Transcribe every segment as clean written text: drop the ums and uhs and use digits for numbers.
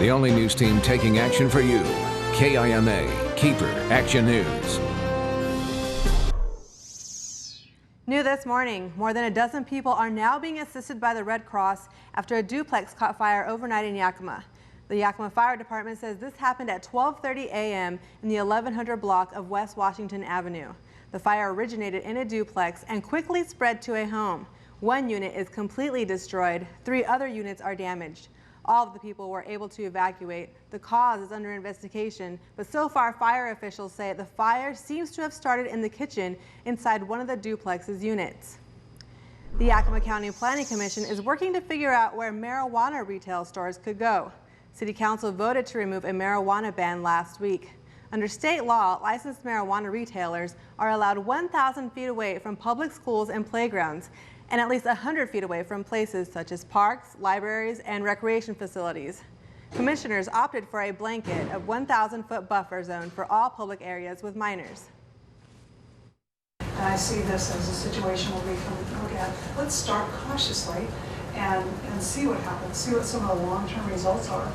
The only news team taking action for you. KIMA, Keeper Action News. New this morning, more than a dozen people are now being assisted by the Red Cross after a duplex caught fire overnight in Yakima. The Yakima Fire Department says this happened at 12:30 a.m. in the 1100 block of West Washington Avenue. The fire originated in a duplex and quickly spread to a home. One unit is completely destroyed. 3 other units are damaged. All of the people were able to evacuate. The cause is under investigation, but so far fire officials say the fire seems to have started in the kitchen inside one of the duplex's units. The Yakima County Planning Commission is working to figure out where marijuana retail stores could go. City Council voted to remove a marijuana ban last week. Under state law, licensed marijuana retailers are allowed 1,000 feet away from public schools and playgrounds, and at least 100 feet away from places such as parks, libraries, and recreation facilities. Commissioners opted for a blanket of 1,000-foot buffer zone for all public areas with minors. And I see this as a situation where we can look at, let's start cautiously and see what happens, see what some of the long-term results are.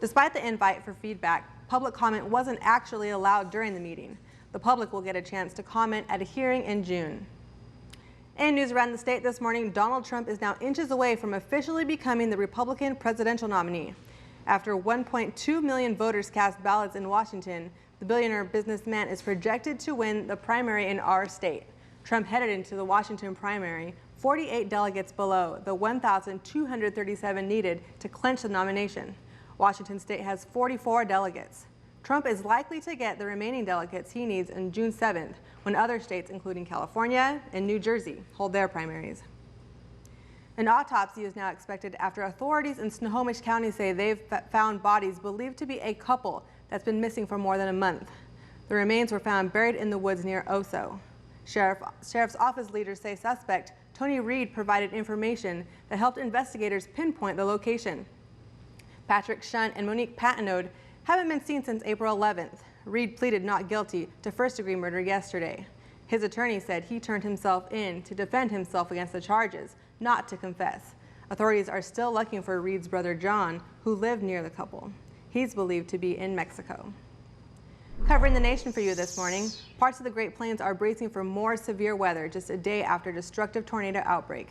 Despite the invite for feedback, public comment wasn't actually allowed during the meeting. The public will get a chance to comment at a hearing in June. In news around the state this morning, Donald Trump is now inches away from officially becoming the Republican presidential nominee. After 1.2 million voters cast ballots in Washington, the billionaire businessman is projected to win the primary in our state. Trump headed into the Washington primary 48 delegates below the 1,237 needed to clinch the nomination. Washington state has 44 delegates. Trump is likely to get the remaining delegates he needs on June 7th, when other states, including California and New Jersey, hold their primaries. An autopsy is now expected after authorities in Snohomish County say they've found bodies believed to be a couple that's been missing for more than a month. The remains were found buried in the woods near Oso. Sheriff's office leaders say suspect Tony Reed provided information that helped investigators pinpoint the location. Patrick Shunn and Monique Patinode haven't been seen since April 11th. Reed pleaded not guilty to first-degree murder yesterday. His attorney said he turned himself in to defend himself against the charges, not to confess. Authorities are still looking for Reed's brother John, who lived near the couple. He's believed to be in Mexico. Covering the nation for you this morning, parts of the Great Plains are bracing for more severe weather just a day after destructive tornado outbreak.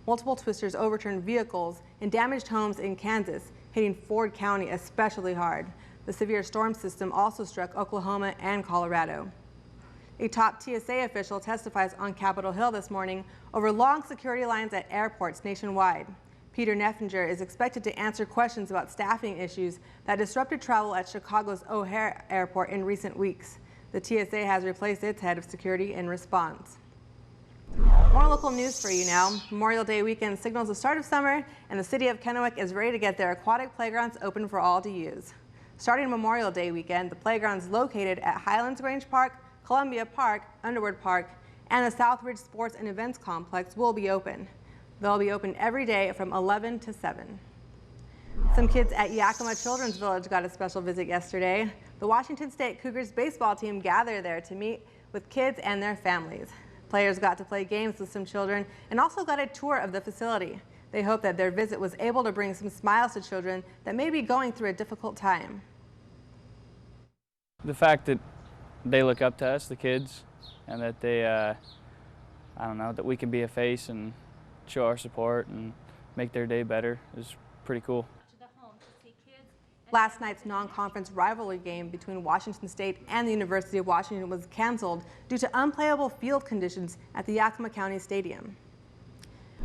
Multiple twisters overturned vehicles and damaged homes in Kansas, hitting Ford County especially hard. The severe storm system also struck Oklahoma and Colorado. A top TSA official testifies on Capitol Hill this morning over long security lines at airports nationwide. Peter Neffinger is expected to answer questions about staffing issues that disrupted travel at Chicago's O'Hare Airport in recent weeks. The TSA has replaced its head of security in response. More local news for you now. Memorial Day weekend signals the start of summer, and the city of Kennewick is ready to get their aquatic playgrounds open for all to use. Starting Memorial Day weekend, the playgrounds located at Highlands Grange Park, Columbia Park, Underwood Park, and the Southridge Sports and Events Complex will be open. They'll be open every day from 11 to 7. Some kids at Yakima Children's Village got a special visit yesterday. The Washington State Cougars baseball team gathered there to meet with kids and their families. Players got to play games with some children and also got a tour of the facility. They hope that their visit was able to bring some smiles to children that may be going through a difficult time. The fact that they look up to us, the kids, and that they, I don't know, that we can be a face and show our support and make their day better is pretty cool. Last night's non-conference rivalry game between Washington State and the University of Washington was canceled due to unplayable field conditions at the Yakima County Stadium.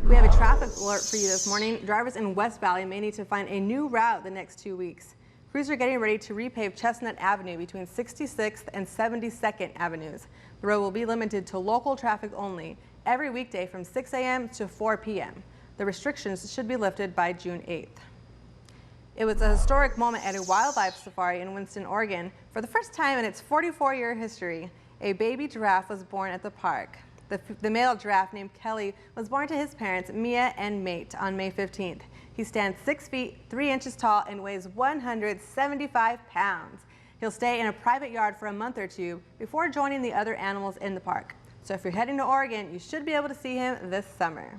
We have a traffic alert for you this morning. Drivers in West Valley may need to find a new route the next 2 weeks. Crews are getting ready to repave Chestnut Avenue between 66th and 72nd Avenues. The road will be limited to local traffic only every weekday from 6 a.m. to 4 p.m. The restrictions should be lifted by June 8th. It was a historic moment at a wildlife safari in Winston, Oregon. For the first time in its 44-year history, a baby giraffe was born at the park. The male giraffe named Kelly was born to his parents, Mia and Mate, on May 15th. He stands 6 feet, 3 inches tall and weighs 175 pounds. He'll stay in a private yard for a month or two before joining the other animals in the park. So if you're heading to Oregon, you should be able to see him this summer.